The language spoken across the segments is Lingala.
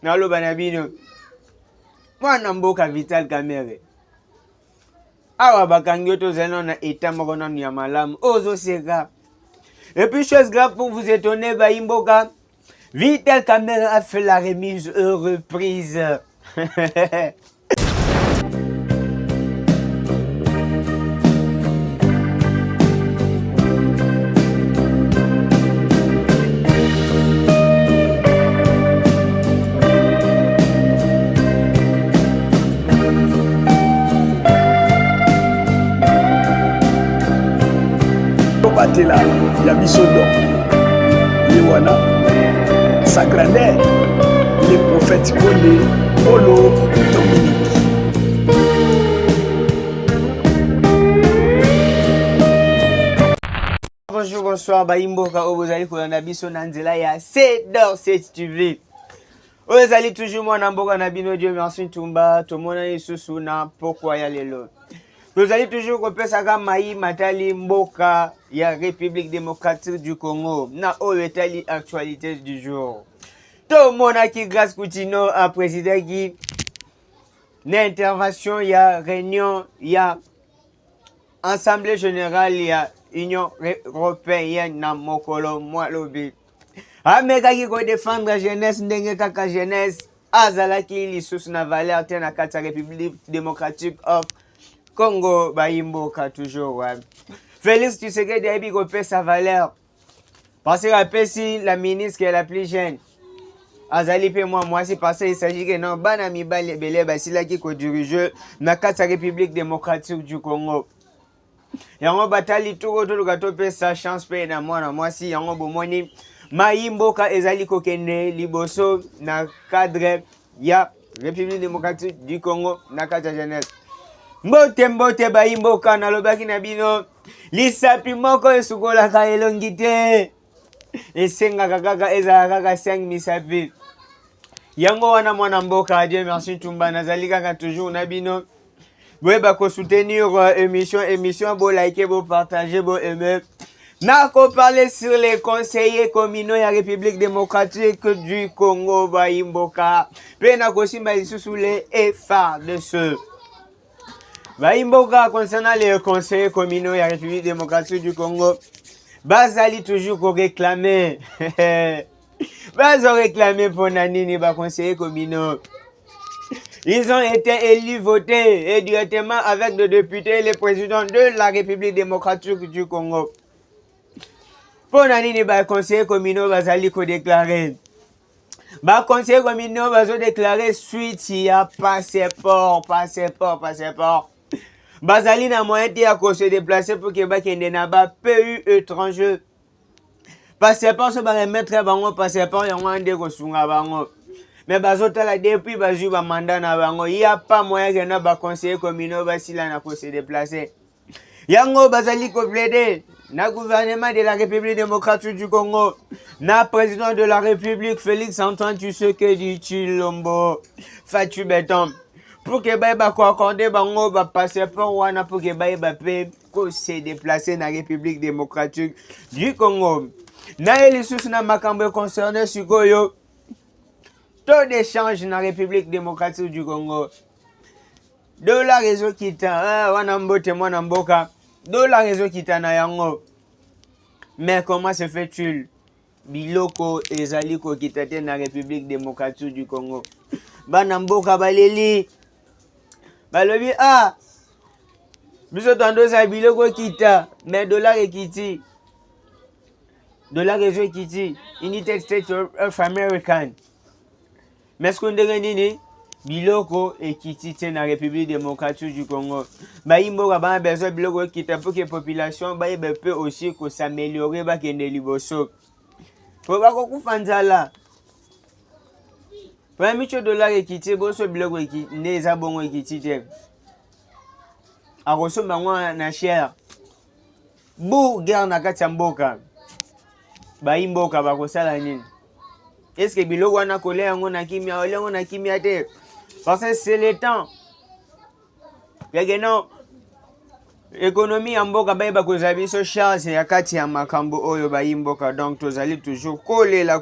naloba na bino mwana mboka Vital Kamerhe awa bakangi yo tozali na état moko nanu ya malamu ozoseka. Et puis chose grave pour vous étonner, Baimboka, Vital Kamerhe a fait la remise reprise. Batela ya bisodo Yewana sa grandeur les prophètes Polo Dominique. Bonjour, bonsoir, Baimboka, Obozali Kolanda Biso Nanzela ya Cedor TV. Ozali toujours moi Namboka Nabino Dieu merci Tumba, Tomona Isusu na pourquoi ya lelo. Vous allez toujours repérer Maï Matali Mboka ya République démocratique du Congo na Oyetali actualité du jour. Tout mona qui grâce Koutino a président qui n'intervention ya réunion ya assemblée générale ya Union européenne na mokolo moi lobi. Ameka qui ko défendre jeunesse ndenge kaka jeunesse azalaki lisusu na valeur te na kati ya République démocratique of Congo Baimboka toujours ouais. Félix Tshisekedi a dit qu'on sa valeur parce que si la ministre qui est la plus jeune azali pe moi c'est parce qu'il s'agit que non bana mibale belé basila qui ko dirige na kati ya République démocratique du Congo yango batali tout to pe sa chance pe na moi si yango bomoni Maimboka ezali ko kende liboso na cadre ya République démocratique du Congo na kati ya jeunesse. Mbote Baimboka nalobaki na bino lisapi moko esukolaka elongi te esengaka kaka ezalaka kaka 5 misapi yango wana mwana mboka Dieu merci Tumba nazali kaka toujours na bino boyeba ko soutenir émission bo liker bo partager bo aimer nako parler sur les conseillers communaux ya République démocratique du Congo Baimboka pe nako simba lisusu les FARDC. Baimboka concernant les conseillers communaux de la République démocratique du Congo, bazali toujours pour réclamer. Bazo réclamer pour Nanini, les conseillers communaux. Ils ont été élus, votés et directement avec le député, le président de la République démocratique du Congo. Pour Nanini, les conseillers communaux, bazali ko déclarer. Les conseillers communaux, bazo déclarer suite à passeport. Bazali na moyen de se déplacer pour que bakende na ba pays étranger. Passeport so ba remettre bango passeport yango ande ko sunga bango. Mais bazotala depuis bazu ba mandat na bango, il y a pas moyen que na ba conseiller communaux basila na ko se déplacer. Yango bazali ko plaider na gouvernement de la République démocratique du Congo, na président de la République Félix Antoine Tshisekedi Tshilombo Fatou Beton. Pour que baïba ko accordé bango ba passeport wana pour que baïba pe ko se déplacer na République démocratique du Congo. Na elisusu na makambo concerné sikoyo taux d'échange na République démocratique du Congo. Dollar réseau kita wana mbote mwana mboka. Dollar réseau kita na yango. Mais comment se fait-il? Biloko ezali ko kita te na République démocratique du Congo. Bana mboka baleli balobi biso tando za biloko kita mais dollar ekiti dollar réseau ekiti United States of America mais ce qu'on ndenge nini biloko ekiti te na République démocratique du Congo Baimboka ba besoin biloko ekita pour que population baye peut aussi ko s'améliorer ba kende liboso po ba ko kufanzala Premier dollar ekiti boso biloko ekiti neza bongo ekiti te akoso bango na cher bu guerre na kati ya mboka Baimboka bakosala nini? Est-ce que biloko wana kolia yango na kimia olengo na kimia te parce que c'est le temps yake non économie ya mboka bayeba kozala biso chance ya kati ya makambo oyo Baimboka donc tozali toujours kolela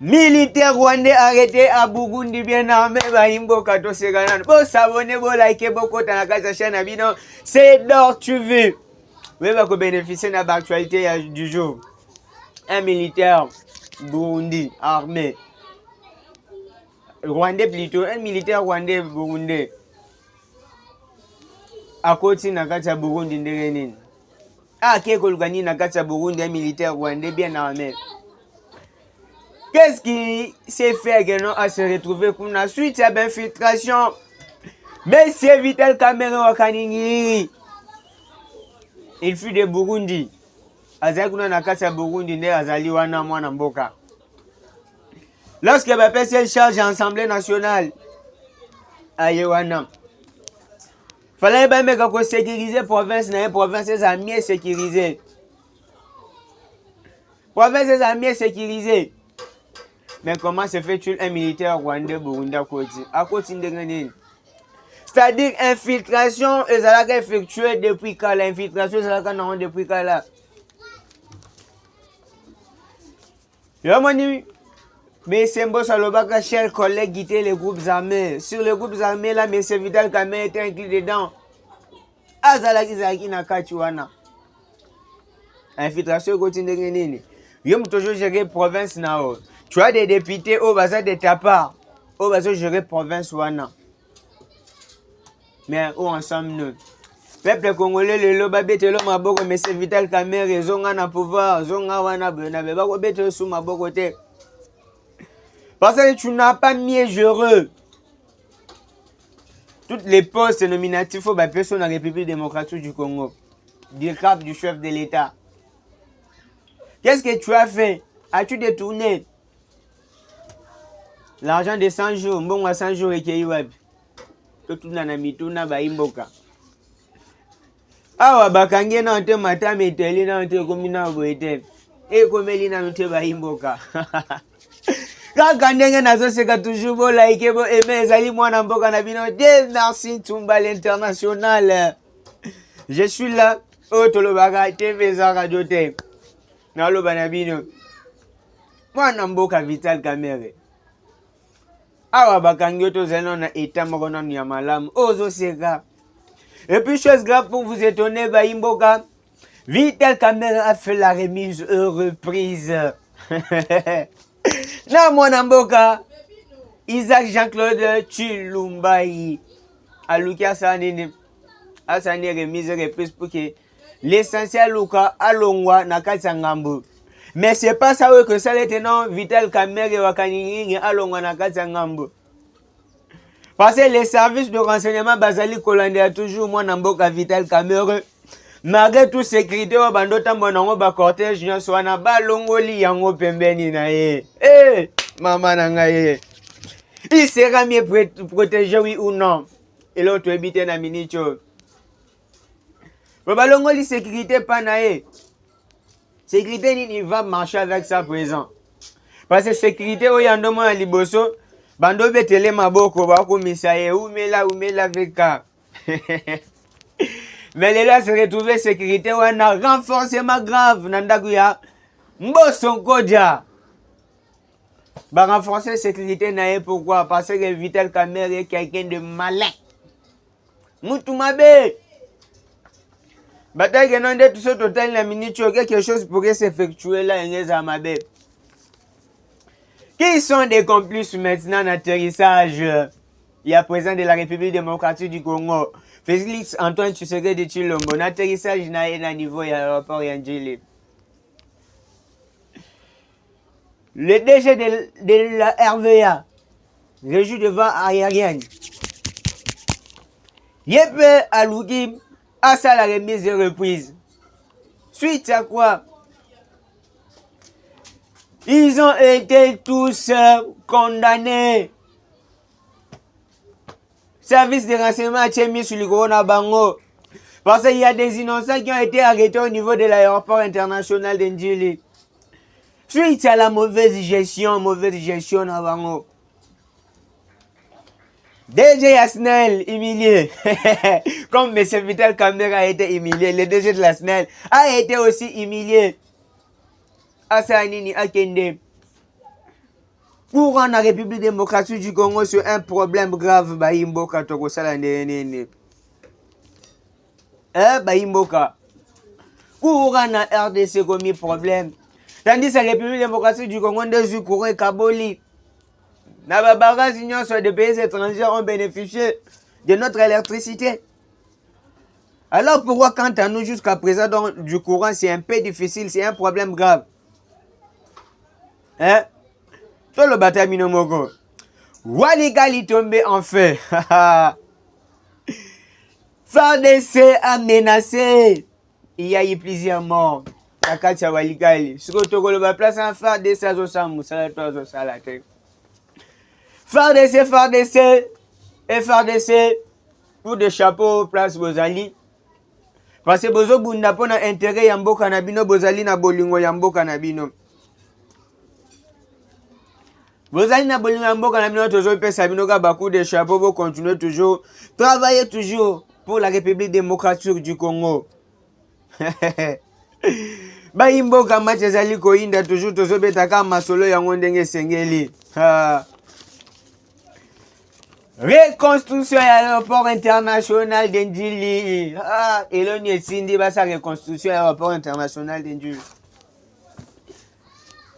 Militaire rwandais arrêté à Burundi bien armé Baimbo Kato Seganan. Bon s'abonner, bon liker, bon côté na la chaîne Abino. C'est d'or tu veux. Oui, va bénéficier de l'actualité du jour. Un militaire Burundi armé. Rwandais plutôt, un militaire rwandais burundais. À côté na kati Burundi ndegenini. Ah, keko lugani na kati Burundi un militaire rwandais bien armé. Qu'est-ce qui s'est fait également à se retrouver comme la suite à l'infiltration? Monsieur Vital Kamerhe Wakaningiri. Il fut de Burundi. Azali kuna na kati Burundi nde azali wana mwana mboka. Lorsque BPC charge à l'Assemblée nationale, Ayewana, fallait bien que sécuriser province, na province est mieux sécurisée. Province est mieux sécurisée. Mais comment se fait-il un militaire rwandais Burundi à côté de Grenine? C'est-à-dire infiltration, et ça l'a effectué depuis quand l'infiltration, ça l'a depuis quand là. Mais c'est bon, ça le chers collègues guider les groupes armés. Sur les groupes armés, là, M. Vital Kamerhe était inclus dedans. Azalaki Zaki Nakachuana. Infiltration continue de Grenine. Yom toujours gérer province nao. Tu as des députés au bazar de ta part. Au bazar gérer province wana. Mais où ensemble nous? Peuple congolais le loba betelo maboko M. Vital Kamerhe zonga na pouvoir, zonga wana na beba ko betelo sous maboko te. Parce que tu n'as pas mieux géré. Toutes les postes nominatifs aux personnes dans la République démocratique du Congo. Du cap du chef de l'État. Qu'est-ce que tu as fait? As-tu détourné l'argent de 100 jours? Bon, à 100 jours et qu'il y a tout le monde Baimboka. Ah, bakange na te mata meteli na te komina boete. E komeli na te Baimboka. Kaka ndenge nazoseka toujours bo like bo aimer ezali mwana mboka na bino. Dieu merci Tumba l'international. Je suis là. Oh tolobaka TV za radio te. Na loba na bino. Mwana mboka Vital Kamerhe. Awa bakangi to zeno na état moko na ya malamu. Ozo seka. Et puis chose grave pour vous étonner Baimboka. Vital Kamerhe a fait la remise reprise. Na mwana mboka Isaac Jean-Claude Chilumbai aluki asanini asani remise reprise pour que l'essentiel luka alongwa na kati ya ngambo. Mais c'est pas ça que ça le tenant Vital Kamerhe Wakaningiri alongwa na kati ya ngambo. Parce que les services de renseignement bazali kolanda toujours mwana mboka Vital Kamerhe. Malgré tout sécurité wa bandota mbonango ba cortège nyonso wana balongoli yango pembeni na ye. Eh, mama na ngai. Il sera mieux protégé oui ou non? Et l'autre habite na minicho. Balongoli sécurité pas na ye. Sécurité il va marcher avec sa présent. Parce que sécurité oyando mo liboso bando betele maboko ba komisa ye umela veka. Mais les là se retrouver sécurité ou un renforcement grave nandakuya mboso kodja. Ba renforcer sécurité nae pourquoi? Parce que Vital Kamerhe est quelqu'un de malin. Mutu mabe. Bataille que non de tout ce total la minute quelque chose pourrait s'effectuer là en mabe. Qui sont des complices maintenant d'atterrissage? Il y a président de la République démocratique du Congo. Félix Antoine Tshisekedi Tshilombo, l'atterrissage na niveau de l'aéroport Yandjili. Le DG de la RVA, régie de vent aérienne, Yepe Alougi a ça la remise de reprise. Suite à quoi? Ils ont été tous condamnés. Service de renseignement a été mis sur le Corona Bango. Parce qu'il y a des innocents qui ont été arrêtés au niveau de l'aéroport international d'Ndjili. Suite à la mauvaise gestion à Bango. DG Yasnel, humilié. Comme M. Vital Kamerhe a été humilié, le DG de la SNEL a été aussi humilié. Asanini Akende. courant na République démocratique du Congo sur un problème grave Bayimboka tokosala nene. Bayimboka. Courant na RDC comme problème. Tandis que la République démocratique du Congo des courant et Kaboli. Na babara signons sur des pays étrangers ont bénéficié de notre électricité. Alors pourquoi quant à nous jusqu'à présent donc, du courant c'est un peu difficile, c'est un problème grave. Hein? Tout le bataille Minomoko. Waligali tombé en fait. FARDC a menacé. Il y a eu plusieurs morts. Takatia Waligali. Ce que tu as place en FARDC à Zosamou, FARDC et FARDC pour des chapeaux place Bozali. Parce que Bozo Bunda pona intérêt Yambo Kanabino, Bozali na bolingo Yambo Kanabino. Bozali na bolingo Yambo Kanabino, toujours pe Sabino Bakou des chapeaux pour continuer toujours, travailler toujours pour la République démocratique du Congo. Bayimbo Kama Tezali Koinda toujours toujours betaka masolo yango ndenge sengeli. Reconstruction à l'aéroport international d'Indili. Et l'on est sindi sa reconstruction à l'aéroport international d'Indili.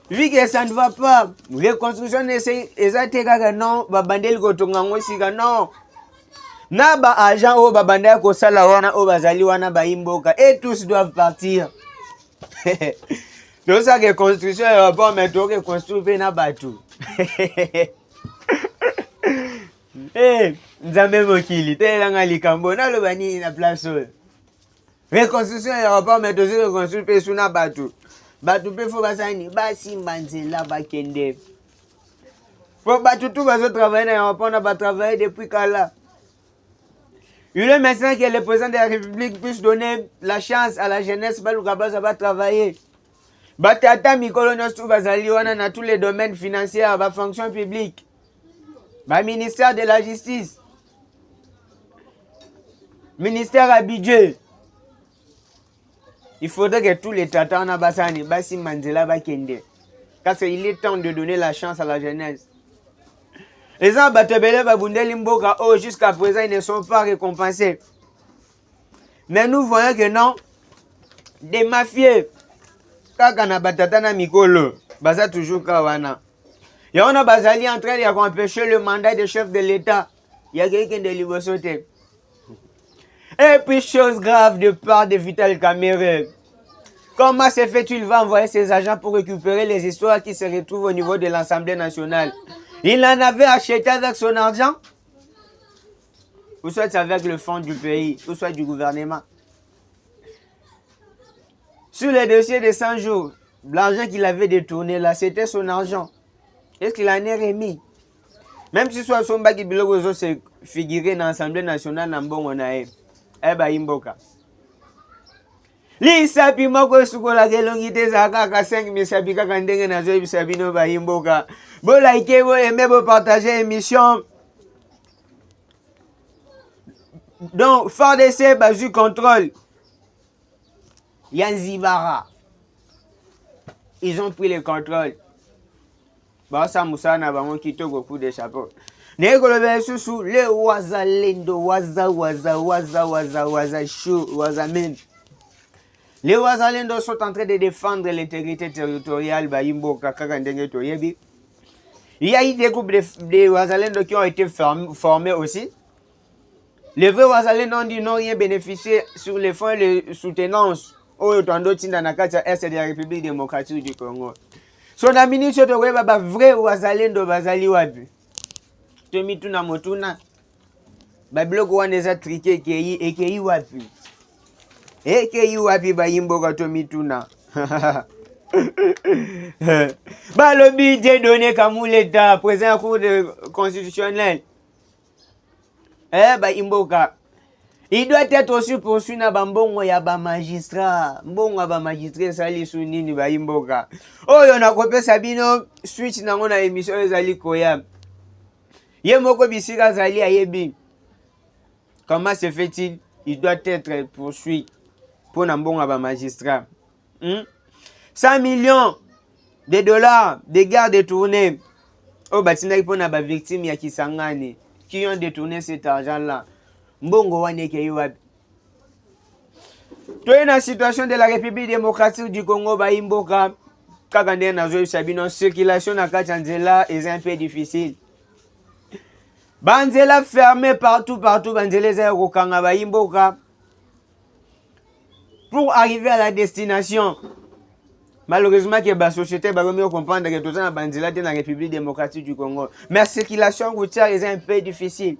Vu que ça ne va pas, reconstruction est non, babandel kotongango sika non. Na ba agent o babanda ko sala wana o bazali wana Bayimboka et tous doivent partir. Donc ça reconstruction à l'aéroport mais to reconstruire na batu. Nzambe mokili telanga likambo na lobani na place. Reconstruction ya rapport mais aussi reconstruire pe suna batu. Batu pe fo basani basi manzela bakende. Pour batu tout bazo travailler na rapport na ba travailler depuis kala. Il est maintenant que le président de la République puisse donner la chance à la jeunesse baluka baza ba travailler. Batata mikolo nyonso bazali wana na tous les domaines financiers ba fonction publique. Bah, ministère de la Justice, ministère à budget. Il faudrait que tous les tatans na basani basi manzela bakende. Parce qu'il est temps de donner la chance à la jeunesse. Les gens batebele babundeli mboka oh jusqu'à présent ils ne sont pas récompensés. Mais nous voyons que non, des mafieux kaka na batata na mikolo baza toujours kawana. Et on a basali en train d'empêcher le mandat de chef de l'État. Il y a quelqu'un de l'Ivosoté. Et puis, chose grave de part de Vital Kamerhe. Comment se fait-il va envoyer ses agents pour récupérer les histoires qui se retrouvent au niveau de l'Assemblée nationale? Il en avait acheté avec son argent? Ou soit avec le fonds du pays, ou soit du gouvernement. Sur le dossier de 100 jours, l'argent qu'il avait détourné là, c'était son argent. Est-ce qu'il en est remis? Même si soit son bac qui bilogo se figurer dans l'Assemblée nationale dans bon onae. Bayimboka. Li sapi moko sukola kelongite zaka 5 misabika kandenge na zo bisabino Bayimboka. Bo like bo aimer bo partager émission. Donc FARDC bazu contrôle. Yanzibara. Ils ont pris le contrôle. Basa Musana bango kitoko coup de chapeau. Nekolobe susu le wazalendo waza chou wazamen. Les wazalendo sont en train de défendre l'intégrité territoriale Bayimboka kaka ndenge toyebi. Il y a eu des groupes de wazalendo qui ont été formés aussi. Les vrais wazalendo ont dit non rien bénéficié sur les fonds et les soutenances au Tondo Tinda Nakata Est de la République démocratique du Congo. Son ministre de Weba vrai wazalendo bazali wapi. Tomi tuna motuna. Babloko waneza trike kei wapi. Kei wapi Bayimboka tomi tuna. Le budget donné comme l'État, présent cours constitutionnel. Bayimboka. Il doit être aussi poursuivi na bambongo ya ba magistrat. Mbongo ya ba magistrat sali sunini Bayimboka. Oyo na kopesa bino switch nango na émission ezali koya. Ye moko bisika zali ayebi. Comment se fait-il? Il doit être poursuivi pour na mbongo ya ba magistrat. 100 millions de dollars de gardes détournés. Oh, batina pour na ba victime ya Kisangani qui ont détourné cet argent-là. Mbongo wane ke wapi? Toi na situation de la République démocratique du Congo ba imboka kaka nde nazo sabino circulation na kati ya nzela est un peu difficile. Banzela fermé partout banzela za kokanga ba imboka pour arriver à la destination. Malheureusement que la société va comprendre que tout ça dans la République démocratique du Congo. Mais la circulation routière est un peu difficile.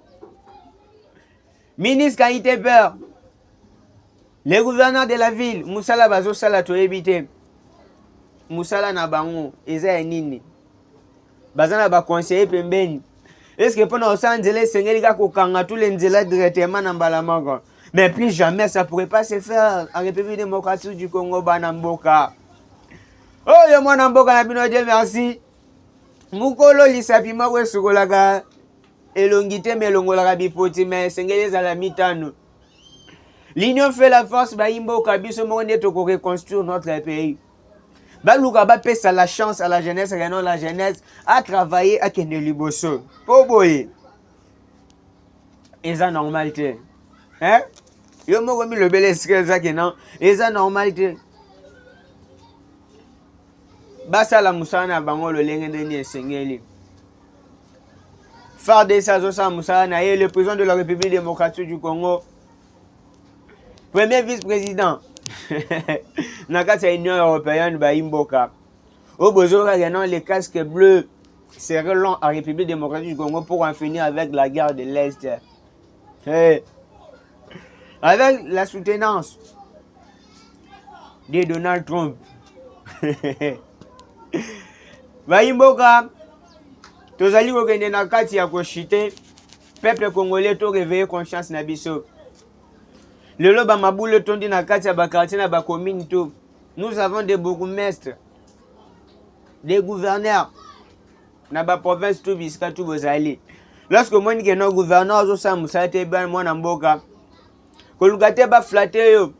Ministre quand il était peur, les gouverneurs de la ville, Moussala Bazo Sala to éviter. Moussala na bango, eza nini. Bazana ba conseiller pembeni. Est-ce que pendant ça nzela sengeli ka kokanga tous les nzela directement na mbalamango. Mais plus jamais ça pourrait pas se faire en République démocratique du Congo banamboka. Oh, yo mwana mboka na bino Dieu merci. Mukolo lisapi mako esukolaka elongi te melongolaka bipoti mais sengeli za la mitano. L'union fait la force ba imboka biso moko nde to reconstruire notre pays. Ba luka ba pesa la chance à la jeunesse renon la jeunesse à travailler à kende liboso. Po boye. Eza normalité. Hein? Yo moko mi lobele skeza kenan, eza normalité. Basala musana bango lolenge ndeni esengeli. Farde Sazosa Musana est le président de la République démocratique du Congo. Premier vice-président. Nakata Union européenne ba imboka. Au besoin les casques bleus seront longs à République démocratique du Congo pour en finir avec la guerre de l'Est. Hey. Avec la soutenance de Donald Trump. Baimboka tozali kokende na kati ya koshite peuple congolais to réveiller conscience na biso. Lelo ba mabule tondi na kati ya ba quartier na ba commune to. Nous avons des bourgmestres, des gouverneurs na ba province to bisika to bozali. Lorsque moni ke no gouverneur zo sa musate ba mwana mboka kolukate ba flatter yo.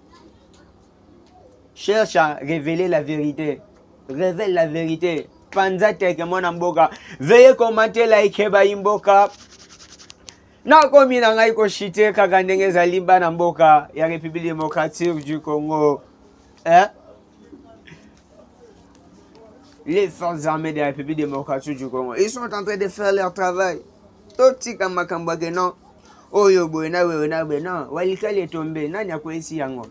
Cherche à révéler la vérité. Révèle la vérité. Panza teke mwana mboka. Veuillez commenter, like ba imboka. Na komi na ngai ko shite kaka ndenge ezali bana mboka ya République démocratique du Congo. Hein? Les forces armées de la République démocratique du Congo, ils sont en train de faire leur travail. Toti kama kambake non. Oyo boena wena bena. Walikali est tombé. Nani a ici yango.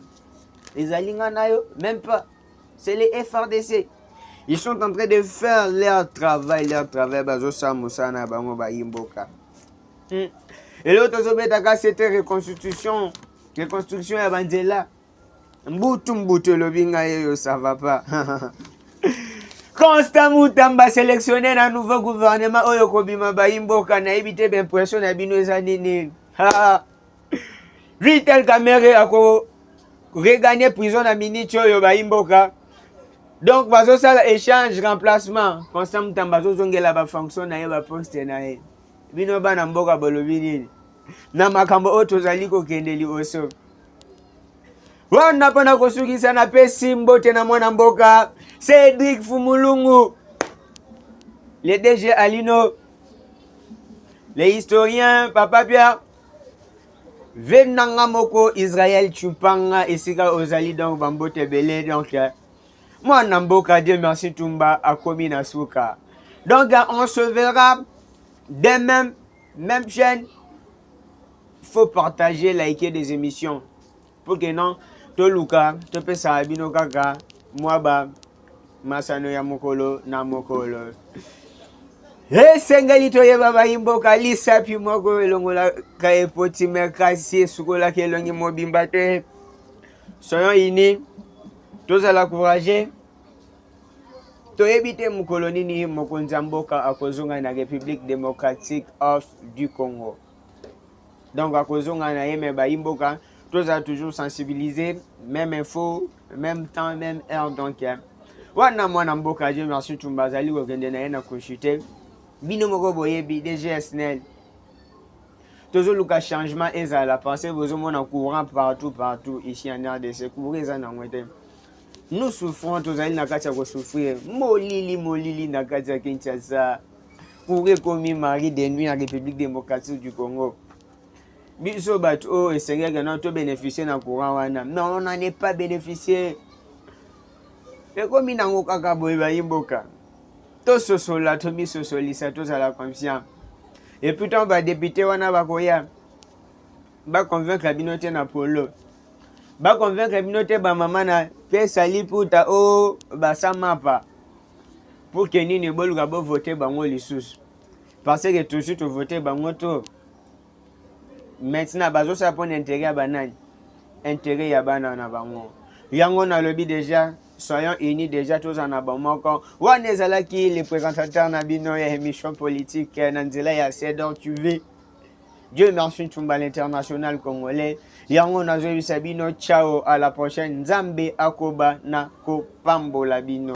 Les alinga nayo même pas. C'est les FRDC. Ils sont en train de faire leur travail, bazo sa musana bango ba imboka. Et l'autre zobetaka c'était reconstruction ya banzela. Mbutu lobinga yo ça va pas. Constant Mutamba sélectionné un nouveau gouvernement oyo kobima ba imboka na ibite impression na bino ezanini. Vital Kamerhe ako regagner prison na minute oyo ba imboka. Donc bazo sala échange remplacement Constant Mutamba zo zongela ba fonction na ye ba poste na ye. Bino bana mboka bolobi nini? Na makambo oto zali ko kendeli oso. Wana pana kosukisa na pesi mbote na mwana mboka Cédric Fumulungu, le DG Alino, les historiens Papa Pierre Venanga moko Israël Chupanga esika ozali donc bambote belé donc mwana mboka Dieu merci Tumba akomi na suka. Donc on se verra demain même chaîne. Faut partager, liker des émissions pour que non toluka tope sa bino kaka moi ba masano ya mokolo na mokolo. Sengeli toye baba imboka lisapi moko elongola ka epoti merkasi sukola ke elongi mobimba te. Soyons unis, tozala courageux. Toyebite mokolo nini mokonzi mboka akozonga na République démocratique of du Congo. Donc akozonga na yeme ba imboka tozala toujours sensibiliser, même info, même temps, même heure donc. Wana mwana mboka Dieu merci Tumba zali kokende na ye na consulter. Bino moko boyebi DGSNL. Tozo luka changement eza la pensée besoin mon courant partout ici en RDC courant eza na ngwete. Nous souffrons tozali na kati ya ko souffrir. Molili na kati ya Kinshasa. courir comme mari de nuit en République démocratique du Congo. Biso bato et Seigneur que nous bénéficier dans courant wana. Mais on n'en est pas bénéficié. Et comme il n'a aucun cas imboka. Tout ce sont là, tout mis ce solisa, tout à la conscience. Et pourtant, va député wana bakoya. Va convaincre la binote na polo. Va convaincre la binote ba maman na fait sali pour ta o ba samapa. Pour que ni ne bolu ka bo voter bango lisusu. Parce que tout de suite voter bango to. Maintenant bazo ça pour intérêt banane. Intérêt ya bana na bango. Yango na lobby déjà soyons unis déjà tous en abamoko. Wana ezalaki les présentateurs na bino ya émission politique na nzela ya Cédor tu veux. Dieu merci Tumba l'international congolais. Yango nazo bisa bino ciao à la prochaine. Nzambe akoba na kopambola bino.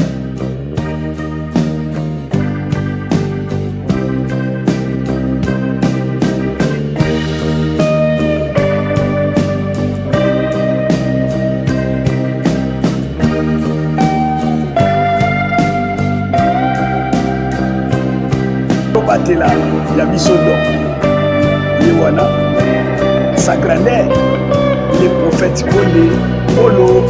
Batela ya bisodo Yewana sa grandeur les prophètes Polo